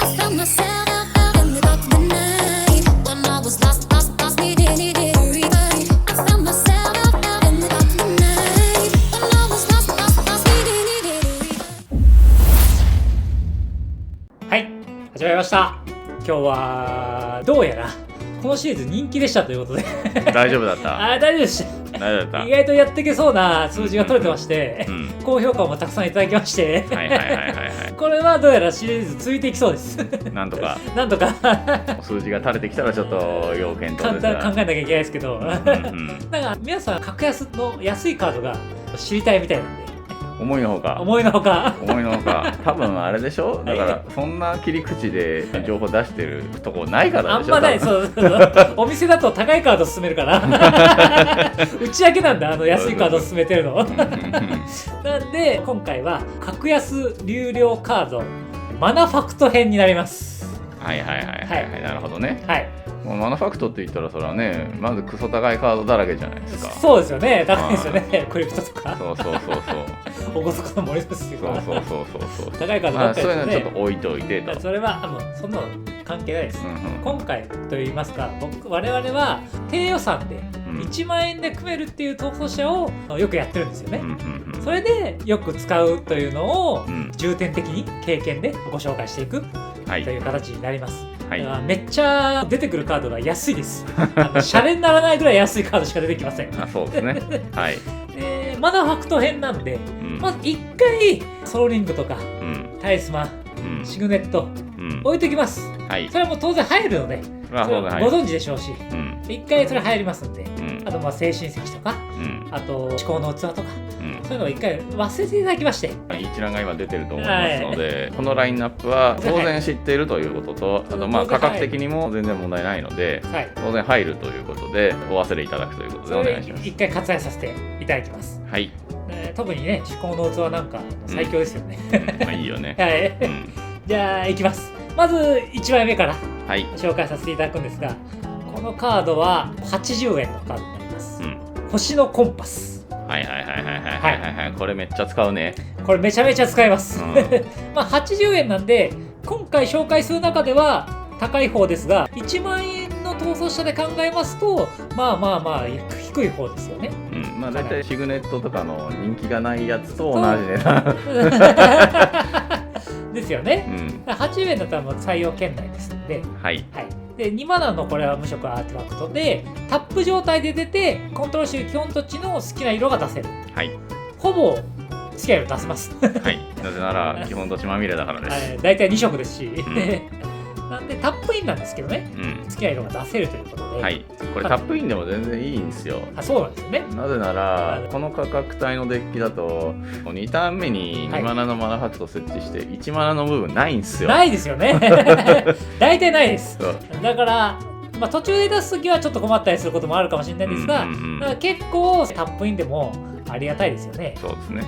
始まりました。今日はどうやらこのシリーズ人気でしたということで大丈夫だった大丈夫でした。大丈夫だった。意外とやっていけそうな数字が取れてまして、高評価もたくさんいただきましてこれはどうやらシリーズ続いていきそうですなんとか数字が垂れてきたらちょっと要検討ですが考えなきゃいけないですけどなんか皆さん格安の安いカードが知りたいみたいなんで、思いのほか多分あれでしょ。だからそんな切り口で情報出してるとこないからでしょ。あんまない。そうお店だと高いカード勧めるから内訳なんだ、安いカード勧めてるのなんで今回は格安流量カードマナファクト編になります。はいなるほどね。はい、もうマナファクトって言ったらそれはね、まずクソ高いカードだらけじゃないですか。そうですよね、高いですよねクリプトとかそうおこそこの森ですよ。そう高いカードばっかりですね。そういうのはちょっと置いといてと。それはもうそんなの関係ないです。今回といいますか、我々は低予算で1万円で組めるっていう逃走者をよくやってるんですよね。それでよく使うというのを重点的に経験でご紹介していくという形になります。めっちゃ出てくるカードが安いです。シャレにならないぐらい安いカードしか出てきません。そうですね。はい。マナファクト編なんで、まず1回ソロリングとか、タイスマン、シグネット、置いときます。それはもう当然入るので、ご存知でしょうし、1回それ入りますんで、あと精神石とか、あと思考の器とか、そういうのを1回忘れていただきまして、一覧が今出てると思いますので、このラインナップは当然知っているということと、あと価格的にも全然問題ないので、当然入るということでお忘れいただくということでお願いします。1回割愛させていただきます。はい。特にね、思考の器なんか最強ですよね。いいよね。はい。じゃあいきます。まず1枚目から紹介させていただくんですが、このカードは80円のカードになります。星のコンパス。これめっちゃ使うね。これめちゃめちゃ使います。80円なんで、今回紹介する中では高い方ですが、1万円の逃走者で考えますと、低い方ですよね。だいたいシグネットとかの人気がないやつと同じ値段ですよね。80円だったらもう採用圏内ですので、で2マナのこれは無色アーティファクトでタップ状態で出てコントロールしている基本土地の好きな色が出せる。ほぼ好きな色出せます。なぜなら基本土地まみれだからです。大体2色ですし、なんでタップインなんですけどね、好きな色が出せるということで、これタップインでも全然いいんですよ。そうなんですよね。なぜならこの価格帯のデッキだと2ターン目に2マナのマナファクト設置して1マナの部分ないんですよ。ないですよね。大体ないです。だから途中で出すときはちょっと困ったりすることもあるかもしれないんですが、だから結構タップインでもありがたいですよね。そうですね。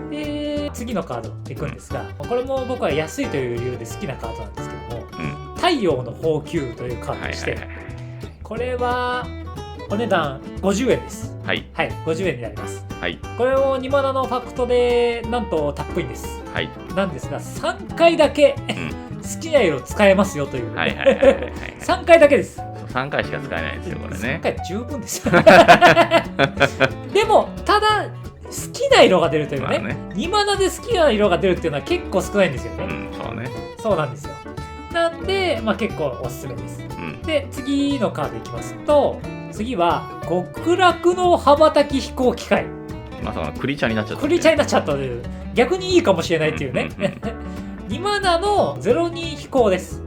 で次のカードいくんですが、これも僕は安いという理由で好きなカードなんですけども、太陽の宝球というカードでして、これはお値段50円です。50円になります。これを2マナのファクトでなんとタップインです。なんですが3回だけ好きな色使えますよという3回だけです。3回しか使えないですよこれね。3回十分ですよ。でもただ好きな色が出るというね、2マナで好きな色が出るっていうのは結構少ないんですよね。そうなんですよ。なんで結構おすすめです。で次のカードいきますと、次は極楽の羽ばたき飛行機械。クリーチャーになっちゃった。クリーチャーになっちゃったという、逆にいいかもしれないっていうね。2マナの02飛行です。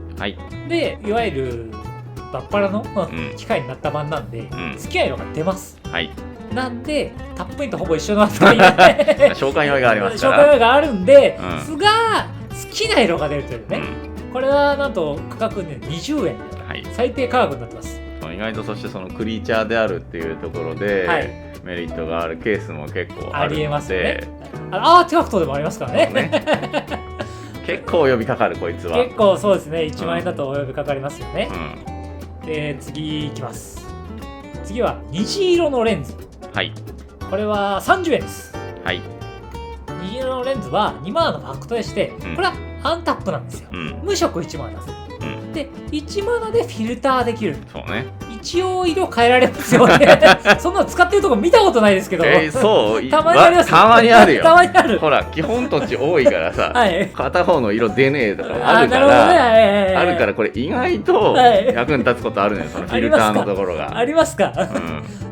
でいわゆるバッパラの機械になった版なんで、好きな色が出ます。なんでタップインとほぼ一緒の扱いで紹介用がありますから、紹介用があるんですが、好きな色が出るというね。これはなんと価格で20円、最低価格になってます。意外とそしてそのクリーチャーであるっていうところで、メリットがあるケースも結構あるので、ありえますよね。アーティファクトでもありますからね。結構お呼びかかるこいつは。結構そうですね、1万円だとお呼びかかりますよね。で次いきます。次は虹色のレンズ。これは30円です。虹色のレンズは2マナのファクトでして、これはアンタップなんですよ、無色1マナ出せる、で1マナでフィルターできる。そうね、一応色変えられますよねそんなの使ってるとこ見たことないですけど、そうたまにあります。たまにあるよたまにある。ほら基本土地多いからさ、はい、片方の色出ねえとかあるから、あるからこれ意外と役に立つことあるのよ、そのフィルターのところが。ありますか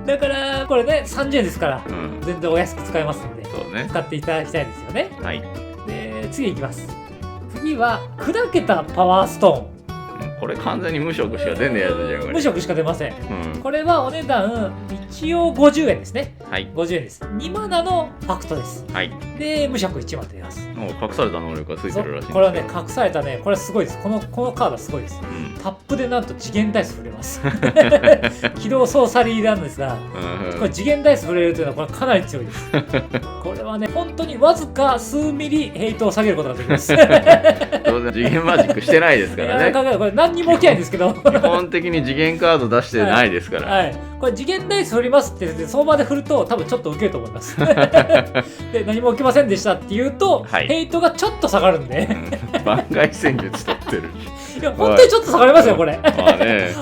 だからこれね30円ですから、全然お安く使えますんで、そうね、使っていただきたいですよね。はい。で次いきます。次は砕けたパワーストーン。これ完全に無色しか出ねえやつじゃん。これ無色しか出ません、これはお値段一応50円ですね。はい、50円です。2マナのファクトです。はい、で無色1マナ出ます。もう隠された能力がついてるらしいんですけど、これはね隠されたね、これすごいです。このカードはすごいです、タップでなんと次元ダイス振れます起動操作リーなんですが、これ次元ダイス振れるというのはこれかなり強いですこれはね本当にわずか数ミリヘイトを下げることができます次元マジックしてないですからねこれ何にも起きないんですけど基本的に次元カード出してないですから、はい、これ次元ダイス振りますって言ってその場で振ると多分ちょっと受けると思いますで何も起きませんでしたって言うと、ヘイトがちょっと下がるんで、番外戦術取ってるいや本当にちょっと下がりますよこれまあね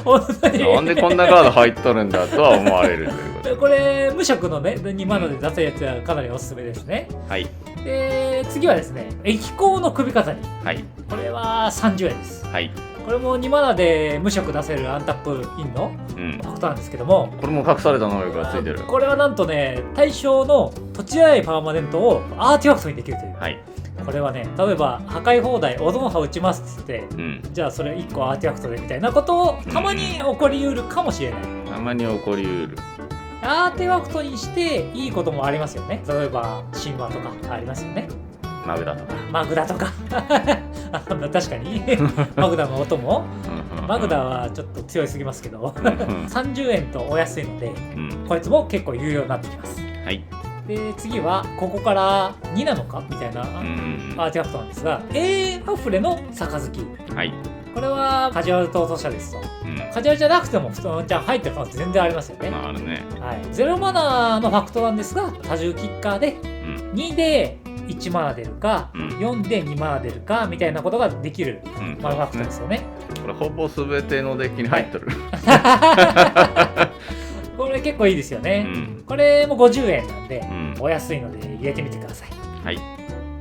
なんでこんなカード入っとるんだとは思われるということこれ無色のね2マナで出せるやつはかなりおすすめですね。はい。で次はですね液光の首飾り。はい。これは30円です。はい。これも2マナで無色出せるアンタップインのファクトなんですけども、これも隠された能力がついてる。これはなんとね対象の土地内パーマネントをアーティファクトにできるという。はい。これはね例えば破壊放題オゾン波打ちますっつって、じゃあそれ1個アーティファクトでみたいなことをたまに起こりうるかもしれない。たまに起こりうる。アーティファクトにしていいこともありますよね。例えば神話とかありますよね。マグダとか。マグダとか確かにマグダの音もマグダはちょっと強いすぎますけど30円とお安いので、こいつも結構有用になってきます。はい。で次はここから2なのかみたいなアーティファクトなんですが、永遠アフレの杯。はい。これはカジュアル逃走者ですと、カジュアルじゃなくても普通のじゃ入ってる可能性全然ありますよね。あるね。はい。0マナのファクトなんですが多重キッカーで2で1マナ出るか、4で2マナ出るかみたいなことができるマナファクトですよね。これほぼ全てのデッキに入ってる、これ結構いいですよね、これも50円なんで、お安いので入れてみてください。はい。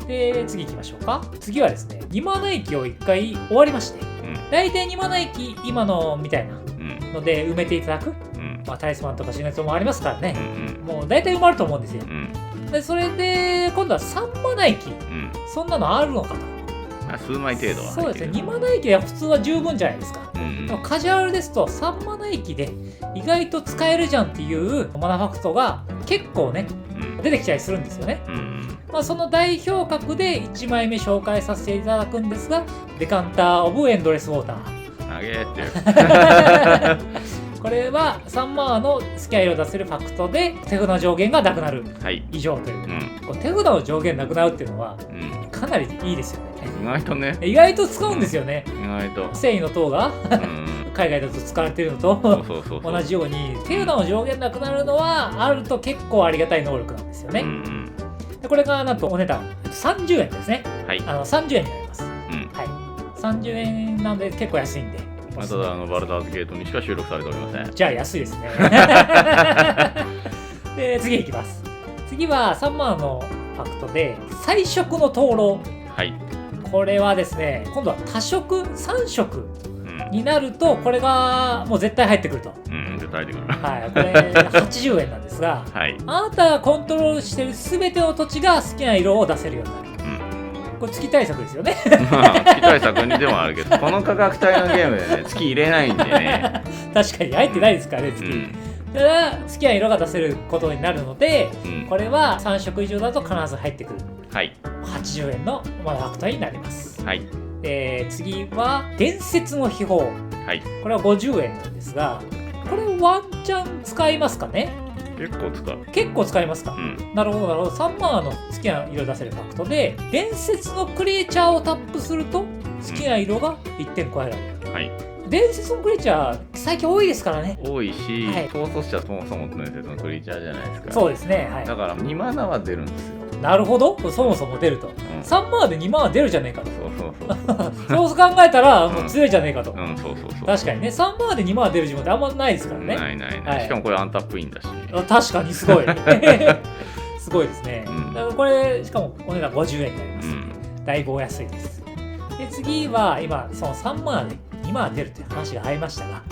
で次行きましょうか。次はですね2マナ駅を1回終わりまして、大体2マナ駅今のみたいなので埋めていただく、タリスマンとかシグネットもありますからね、もう大体埋まると思うんですよ、でそれで今度は3マナ駅、そんなのあるのかと。数枚程度は。そうですね、2マナ駅は普通は十分じゃないですか、でもカジュアルですと3マナ駅で意外と使えるじゃんっていうマナファクトが結構ね、出てきたりするんですよね、その代表格で1枚目紹介させていただくんですが、デカンター・オブ・エンドレス・ウォーター。投げってこれは3マナの好きな色を出せるファクトで手札の上限がなくなる以上という、これ手札の上限なくなるっていうのは、かなりいいですよね。意外とね、意外と使うんですよね、意外と繊維の塔が海外だと使われているのと同じように手札の上限なくなるのはあると結構ありがたい能力なんですよね。でこれがなんとお値段30円ですね。はい、30円になります。はい、30円なんで結構安いんで。ただバルダーズゲートにしか収録されておりません。じゃあ安いですね。で次いきます。次は3マナのファクトで彩色の灯籠。はい。これはですね今度は多色3色になるとこれがもう絶対入ってくると。絶対入ってくる。はい。これ80円なんですが、はい、あなたがコントロールしている全ての土地が好きな色を出せるようになる。これ月対策ですよね。月対策にでもあるけど、この価格帯のゲームでね月入れないんでね。確かに入ってないですからね月。ただ好きな色が出せることになるので、これは3色以上だと必ず入ってくる。はい。80円のマナファクトになります。はい。次は伝説の秘宝。はい。これは50円なんですが、これワンチャン使いますかね。結構使う。結構使いますか、なるほどなるほど。3マナの好きな色出せるファクトで伝説のクリエイチャーをタップすると好きな色が1点加えられる。はい。伝説のクリエイチャー最近多いですからね。多いし、逃走者そもそも伝説のクリエイチャーじゃないですか。そうですね。はい。だから2マナは出るんですよ。なるほど、そもそも出ると、3マナで2マナ出るじゃねえかと。そう考えたらもう強いじゃねえかと。確かにね、3マナで2マナ出る呪文ってあんまないですからね。ない。しかもこれアンタップインだし。確かにすごいすごいですね。だからこれしかもお値段50円になります。だいぶお安いです。で次は今その3マナで2マナ出るという話がありましたが、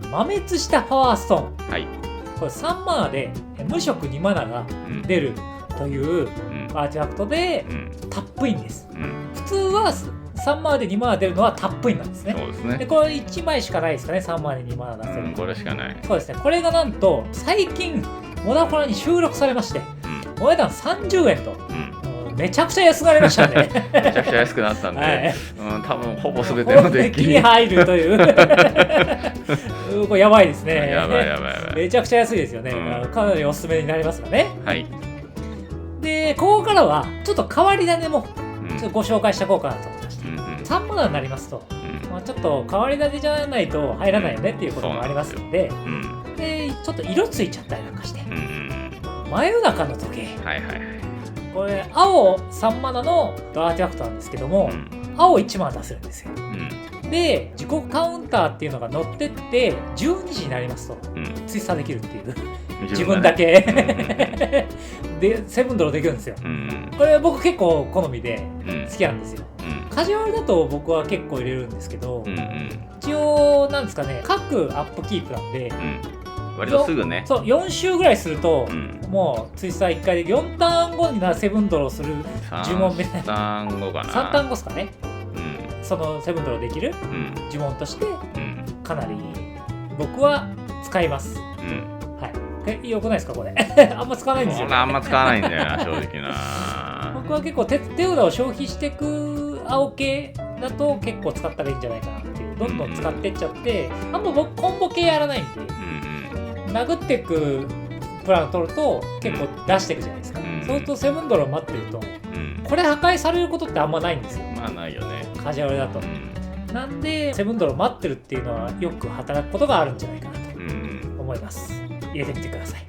摩滅したパワーストーン、これ3マナで無色2マナが出るというアーティファクトでタップインです。普通は3マナで2マナ出るのはタップインなんですね。でこれ1枚しかないですかね、3マナで2マナ出せる、これしかない。そうですね。これがなんと最近モダフォラに収録されまして、お値段30円と、めちゃくちゃ安くなりましたね。めちゃくちゃ安くなったんで、多分ほぼ全てのデッキに入るというこれやばいですね。やばい。めちゃくちゃ安いですよね。かなりおすすめになりますよね。でここからはちょっと変わり種もちょっとご紹介しておこうかなと思いまして、3マナになりますと、ちょっと変わり種じゃないと入らないよねっていうこともありますので、でちょっと色ついちゃったりなんかして、真夜中の時計、これ青3マナのアーティファクトなんですけども、青1マナ出せるんですよ。で自己カウンターっていうのが乗ってって12時になりますとツイスターできるっていう自分だけでセブンドローできるんですよ。これ僕結構好みで好きなんですよ。カジュアルだと僕は結構入れるんですけど、一応なんですかね、各アップキープなんで、割とすぐね、そう4周ぐらいすると、もうツイスター1回で4ターン後にセブンドローする呪文みたいな。3ターン後かな。3ターン後ですかね。そのセブンドローできる呪文としてかなり僕は使います。よくないですかこれあんま使わないんですよ、あんま使わないんだよな正直な。僕は結構手札を消費していく青系だと結構使ったらいいんじゃないかなっていう、どんどん使ってっちゃって、あんま僕コンボ系やらないんで、殴っていくプラン取ると結構出していくじゃないですか。そうするとセブンドロー待ってると、これ破壊されることってあんまないんですよ。まあないよね、カジュアルだと。なんでセブンドロー待ってるっていうのはよく働くことがあるんじゃないかなと思います。入れてみてください。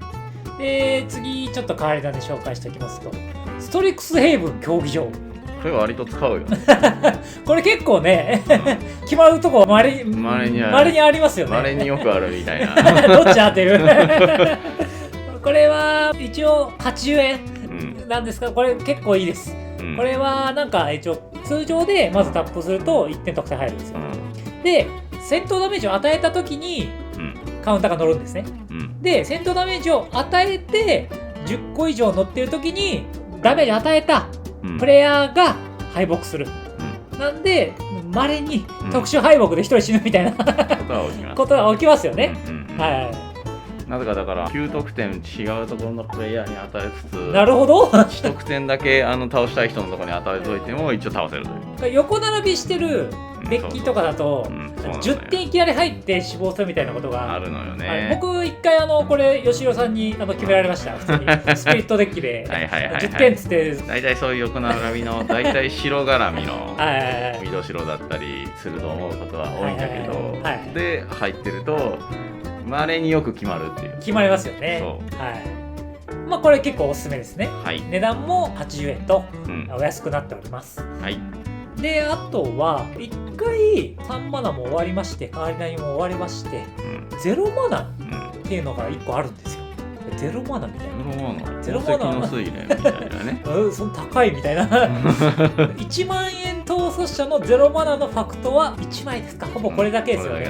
で次ちょっと変わり種紹介しておきますと、ストリックスヘイブン競技場、これ割と使うよねこれ結構ね決まるとこまれにありますよね。まれによくあるみたいなどっち当てるこれは一応80円なんですが、これ結構いいです。これはなんか一応通常でまずタップすると1点得点入るんですよ。で戦闘ダメージを与えた時にカウンターが乗るんですね。で戦闘ダメージを与えて10個以上乗ってる時にダメージ与えたプレイヤーが敗北する。なんで稀に特殊敗北で1人死ぬみたいなことが起きますよね。なぜかだから9得点違うところのプレイヤーに与えつつ、なるほど1得点だけ倒したい人のところに与えといても一応倒せるという。横並びしてるデッキとかだと10点いきなり入って死亡するみたいなことがあるのよね。僕一回これ吉野さんに決められました。普通にスピリットデッキで10点っつって、大体そういう横並びの大体白絡みの緑白だったりすると思うことは多いんだけど、で入ってると稀によく決まるっていう。決まりますよね。まあこれ結構おすすめですね。値段も80円とお安くなっております。であとは1回3マナも終わりまして、変わり種も終わりまして、0マナっていうのが1個あるんですよ。0マナみたいな。0マナの水蓮みたいなねその高いみたいな1万円統率者の0マナのファクトは1枚ですか。ほぼこれだけですよね。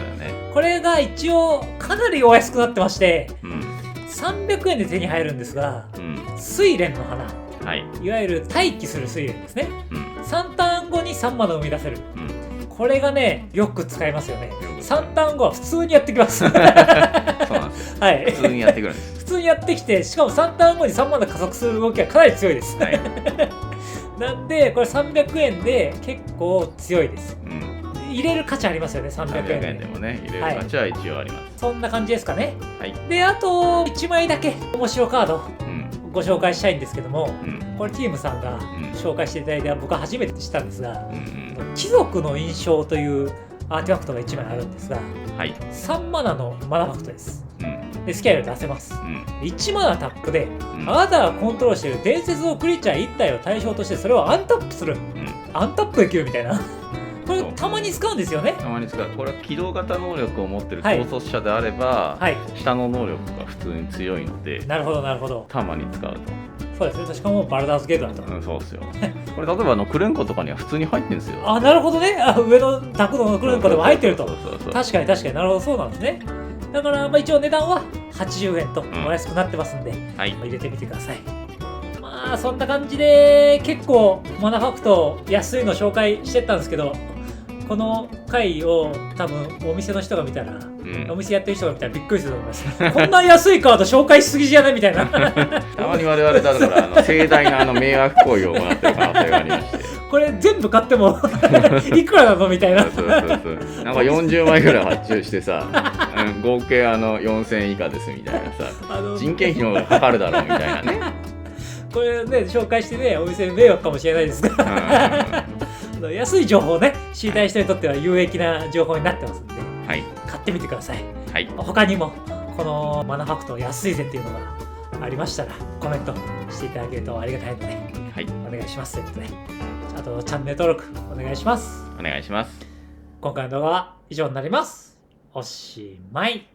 これが一応かなりお安くなってまして、300円で手に入るんですが、睡蓮の花、いわゆる待機する睡蓮ですね。3ターン後に3マナ生み出せる。これがねよく使いますよね。3ターン後は普通にやってきますそうなんですよ。普通にやってくるんです。普通にやってきて、しかも3ターン後に3マナ加速する動きがかなり強いです、なんでこれ300円で結構強いです。入れる価値ありますよね。300円でもね入れる価値は一応あります。そんな感じですかね。であと1枚だけ面白カードご紹介したいんですけども、これティームさんが紹介していただいて僕は初めて知ったんですが、貴族の印象というアーティファクトが1枚あるんですが、3マナのマナファクトです。で好きなように出せます、1マナタップで、あなたがコントロールしている伝説のクリーチャー1体を対象としてそれをアンタップする、アンタップできるみたいなこれたまに使うんですよね。たまに使う。これは起動型能力を持ってる統率者であれば、下の能力が普通に強いので、なるほどなるほど、たまに使うと。そうですね。しかもバルダーズゲートだと。そうですよ。これ例えばクレンコとかには普通に入ってるんですよ。あ、なるほどね。上の卓のクレンコでも入ってると。確かに確かに、なるほど、そうなんですね。だから一応値段は80円とお安くなってますんで、入れてみてください。まあそんな感じで結構マナファクト安いの紹介してったんですけど、この回を多分お店の人が見たら、お店やってる人が見たらびっくりすると思いますこんな安いカード紹介しすぎじゃないみたいなたまに我々だから盛大な迷惑行為を行ってる可能性がありましてこれ全部買ってもいくらなのみたいなそうなんか40枚ぐらい発注してさ合計4000円以下ですみたいなさ人件費の方がかかるだろうみたいなねこれね紹介してねお店迷惑かもしれないですが安い情報をね知りたい人にとっては有益な情報になってますんで、買ってみてください、他にもこのマナファクト安いぜっていうのがありましたらコメントしていただけるとありがたいので、お願いしますということで、あとチャンネル登録お願いします。お願いします。今回の動画は以上になります。おしまい。